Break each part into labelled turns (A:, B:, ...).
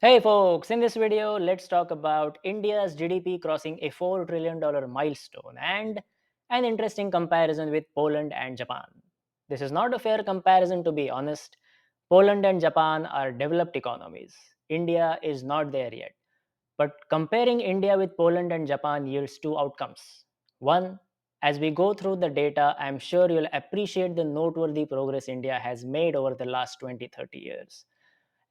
A: Hey folks, in this video, let's talk about India's GDP crossing a $4 trillion milestone and an interesting comparison with Poland and Japan. This is not a fair comparison, to be honest. Poland and Japan are developed economies. India is not there yet. But comparing India with Poland and Japan yields two outcomes. One, as we go through the data, I'm sure you'll appreciate the noteworthy progress India has made over the last 20, 30 years.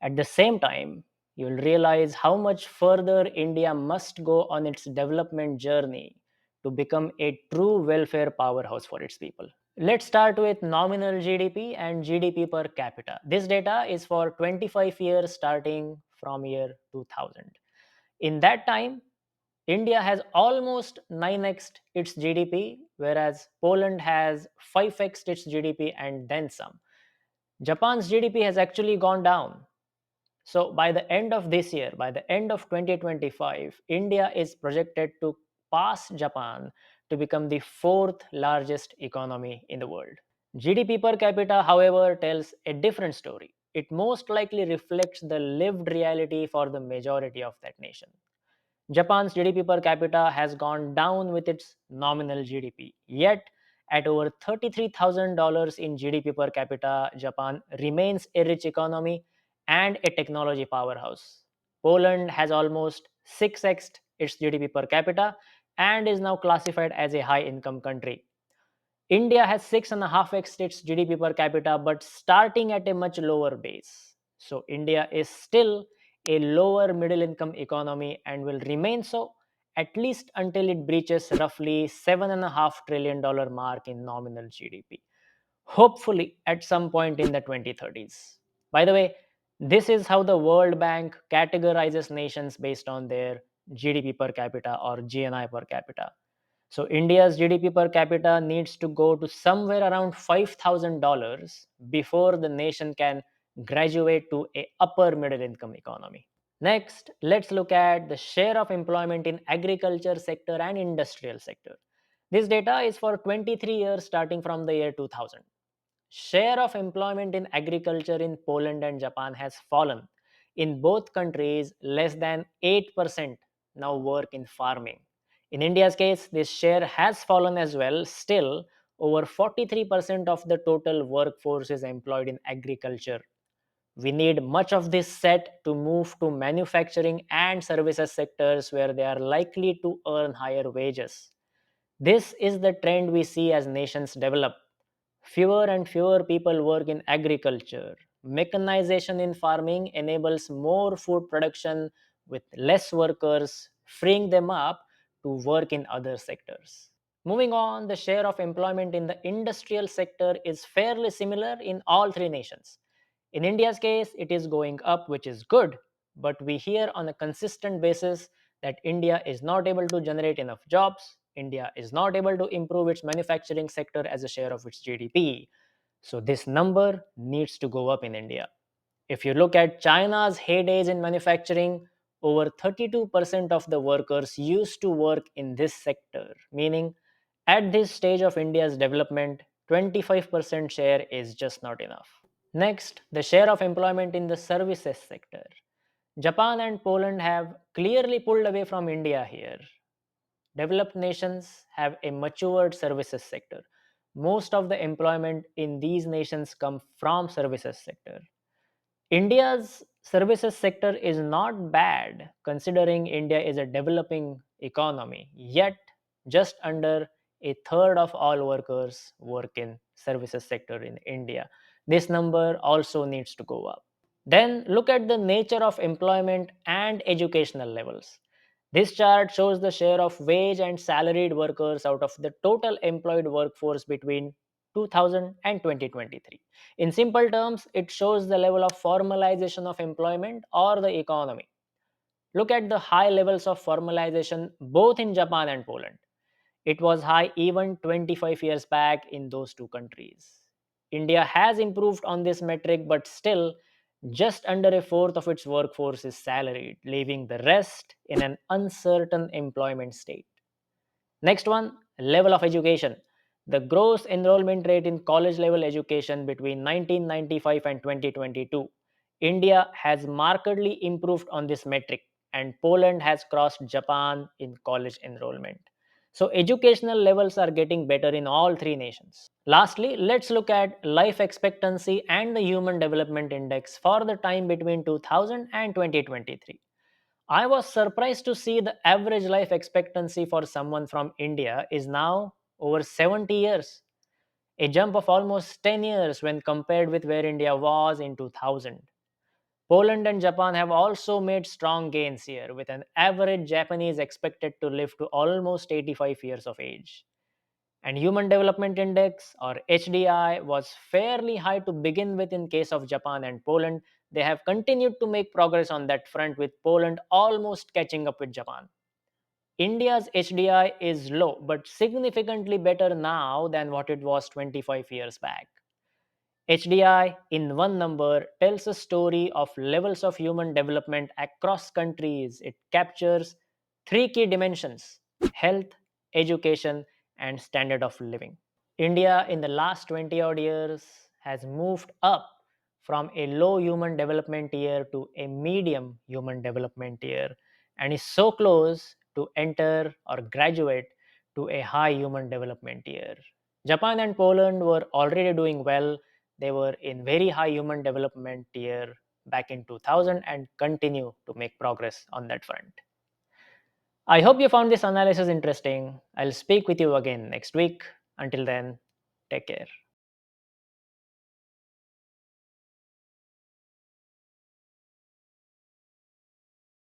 A: At the same time, you'll realize how much further India must go on its development journey to become a true welfare powerhouse for its people. Let's start with nominal GDP and GDP per capita. This data is for 25 years starting from year 2000. In that time, India has almost 9x its GDP, whereas Poland has 5x its GDP and then some. Japan's GDP has actually gone down. So by the end of this year, by the end of 2025, India is projected to pass Japan to become the fourth largest economy in the world. GDP per capita, however, tells a different story. It most likely reflects the lived reality for the majority of that nation. Japan's GDP per capita has gone down with its nominal GDP. Yet, at over $33,000 in GDP per capita, Japan remains a rich economy and a technology powerhouse. Poland has almost 6x its GDP per capita and is now classified as a high income country. India has 6.5x its GDP per capita, but starting at a much lower base. So, India is still a lower middle income economy and will remain so at least until it breaches roughly $7.5 trillion mark in nominal GDP. Hopefully, at some point in the 2030s. By the way, this is how the World Bank categorizes nations based on their GDP per capita or GNI per capita. So India's GDP per capita needs to go to somewhere around $5,000 before the nation can graduate to a upper middle income economy. Next, let's look at the share of employment in agriculture sector and industrial sector. This data is for 23 years starting from the year 2000. Share of employment in agriculture in Poland and Japan has fallen. In both countries, less than 8% now work in farming. In India's case, this share has fallen as well. Still, over 43% of the total workforce is employed in agriculture. We need much of this set to move to manufacturing and services sectors where they are likely to earn higher wages. This is the trend we see as nations develop. Fewer and fewer people work in agriculture. Mechanization in farming enables more food production with less workers, freeing them up to work in other sectors. Moving on, the share of employment in the industrial sector is fairly similar in all three nations. In India's case, it is going up, which is good, but we hear on a consistent basis that India is not able to generate enough jobs, India is not able to improve its manufacturing sector as a share of its GDP. So this number needs to go up in India. If you look at China's heydays in manufacturing, over 32% of the workers used to work in this sector, meaning at this stage of India's development, 25% share is just not enough. Next, the share of employment in the services sector. Japan and Poland have clearly pulled away from India here. Developed nations have a matured services sector. Most of the employment in these nations come from services sector. India's services sector is not bad considering India is a developing economy, yet just under a third of all workers work in services sector in India. This number also needs to go up. Then look at the nature of employment and educational levels. This chart shows the share of wage and salaried workers out of the total employed workforce between 2000 and 2023. In simple terms, it shows the level of formalization of employment or the economy. Look at the high levels of formalization both in Japan and Poland. It was high even 25 years back in those two countries. India has improved on this metric, but still, just under a fourth of its workforce is salaried, leaving the rest in an uncertain employment state. Next one, level of education. The gross enrollment rate in college level education between 1995 and 2022. India has markedly improved on this metric, and Poland has crossed Japan in college enrollment. So, educational levels are getting better in all three nations. Lastly, let's look at life expectancy and the Human Development Index for the time between 2000 and 2023. I was surprised to see the average life expectancy for someone from India is now over 70 years, a jump of almost 10 years when compared with where India was in 2000. Poland and Japan have also made strong gains here, with an average Japanese expected to live to almost 85 years of age. And Human Development Index or HDI was fairly high to begin with in case of Japan and Poland. They have continued to make progress on that front, with Poland almost catching up with Japan. India's HDI is low but significantly better now than what it was 25 years back. HDI in one number tells a story of levels of human development across countries. It captures three key dimensions: health, education, and standard of living. India in the last 20 odd years has moved up from a low human development year to a medium human development year and is so close to enter or graduate to a high human development year. Japan and Poland were already doing well. They were in very high human development year back in 2000 and continue to make progress on that front. I hope you found this analysis interesting. I'll speak with you again next week. Until then, take care.